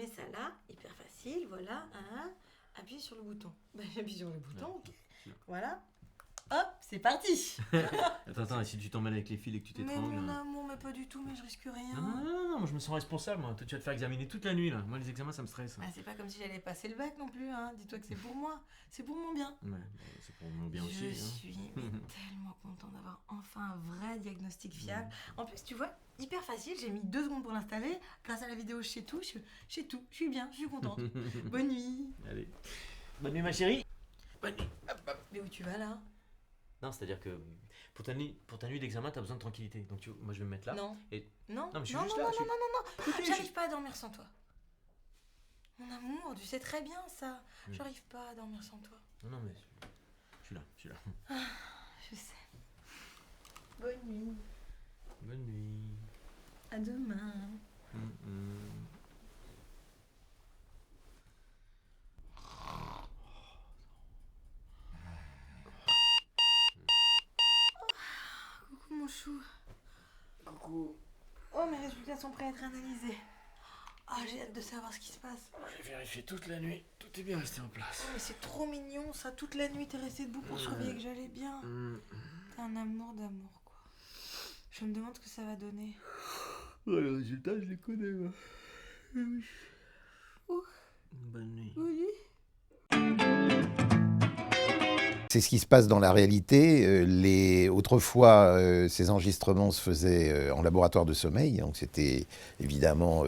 mets ça là, hyper facile, voilà. Appuie sur le bouton. J'appuie sur le bouton, ok. Voilà. Hop, c'est parti. Attends, et si tu t'emmêles avec les fils et que tu Mais t'étrangles... mon amour, mais pas du tout, mais je risque rien. Non, moi je me sens responsable, moi. Toi, tu vas te faire examiner toute la nuit, là. Moi, les examens, ça me stresse. C'est pas comme si j'allais passer le bac non plus, hein. Dis-toi que c'est pour moi. C'est pour mon bien. Ouais, c'est pour mon bien aussi. Je suis tellement contente d'avoir enfin un vrai diagnostic fiable. En plus, tu vois, hyper facile. J'ai mis 2 secondes pour l'installer. Grâce à la vidéo, je sais tout. Je suis bien, je suis contente. Bonne nuit. Allez. Bonne nuit, ma chérie. Bonne nuit. Mais où tu vas là? Non, c'est-à-dire que pour ta nuit d'examen, t'as besoin de tranquillité. Donc moi, je vais me mettre là. Non. Et... Non, mais je suis non, juste non, là. non. J'arrive pas à dormir sans toi. Mon amour, tu sais très bien ça. J'arrive pas à dormir sans toi. Non, mais je suis là. Je sais. Bonne nuit. Bonne nuit. À demain. Coucou mon chou. Coucou. Oh, mes résultats sont prêts à être analysés. J'ai hâte de savoir ce qui se passe. J'ai vérifié toute la nuit. Tout est bien resté en place. Oh, mais c'est trop mignon ça. Toute la nuit, t'es resté debout pour surveiller que j'allais bien. T'es un amour d'amour, quoi. Je me demande ce que ça va donner. Les résultats, je les connais, moi. Oui. Bonne nuit. Oui. C'est ce qui se passe dans la réalité. Autrefois, ces enregistrements se faisaient en laboratoire de sommeil, donc c'était évidemment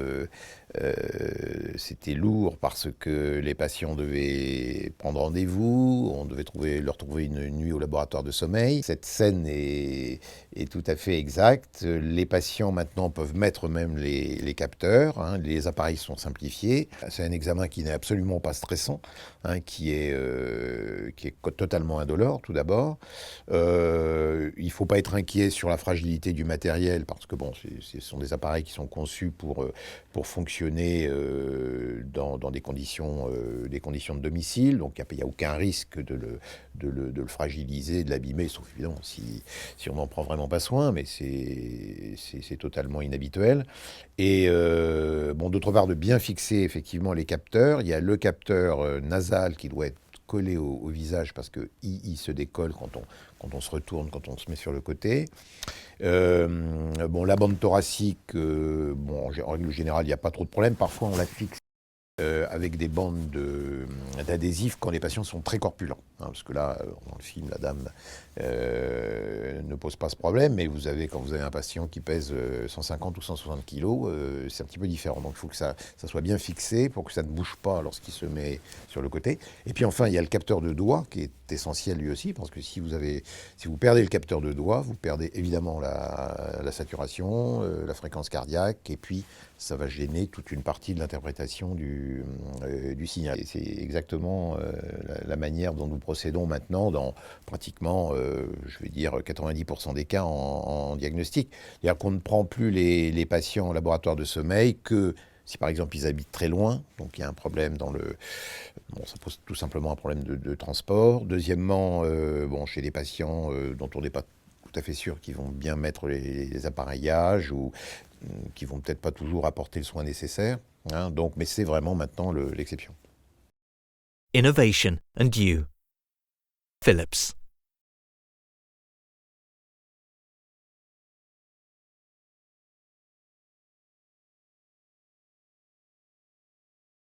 c'était lourd parce que les patients devaient prendre rendez-vous, on devait leur trouver une nuit au laboratoire de sommeil. Cette scène est tout à fait exacte. Les patients maintenant peuvent mettre eux-mêmes les capteurs, les appareils sont simplifiés. C'est un examen qui n'est absolument pas stressant, qui est totalement indolore tout d'abord. Il ne faut pas être inquiet sur la fragilité du matériel parce que ce sont des appareils qui sont conçus pour fonctionner dans des conditions de domicile, donc il n'y a aucun risque de le fragiliser, de l'abîmer, sauf évidemment si on n'en prend vraiment pas soin, mais c'est totalement inhabituel. Et d'autre part, de bien fixer effectivement les capteurs. Il y a le capteur nasal qui doit être collé au visage parce qu'il se décolle quand on se retourne, quand on se met sur le côté. La bande thoracique, en règle générale, il n'y a pas trop de problème. Parfois, on la fixe avec des bandes d'adhésif quand les patients sont très corpulents. Parce que là, dans le film, la dame ne pose pas ce problème, mais quand vous avez un patient qui pèse 150 ou 160 kilos, c'est un petit peu différent. Donc il faut que ça soit bien fixé pour que ça ne bouge pas lorsqu'il se met sur le côté. Et puis enfin, il y a le capteur de doigt qui est essentiel lui aussi, parce que si vous perdez le capteur de doigt, vous perdez évidemment la saturation, la fréquence cardiaque, et puis ça va gêner toute une partie de l'interprétation du signal. Et c'est exactement la manière dont nous procédons maintenant dans pratiquement, je vais dire, 90% des cas en diagnostic. C'est-à-dire qu'on ne prend plus les patients en laboratoire de sommeil que si par exemple ils habitent très loin, donc il y a un problème ça pose tout simplement un problème de transport. Deuxièmement, chez des patients dont on n'est pas tout à fait sûr qu'ils vont bien mettre les appareillages ou qui vont peut-être pas toujours apporter le soin nécessaire. Mais c'est vraiment maintenant l'exception. Innovation and you. Philips.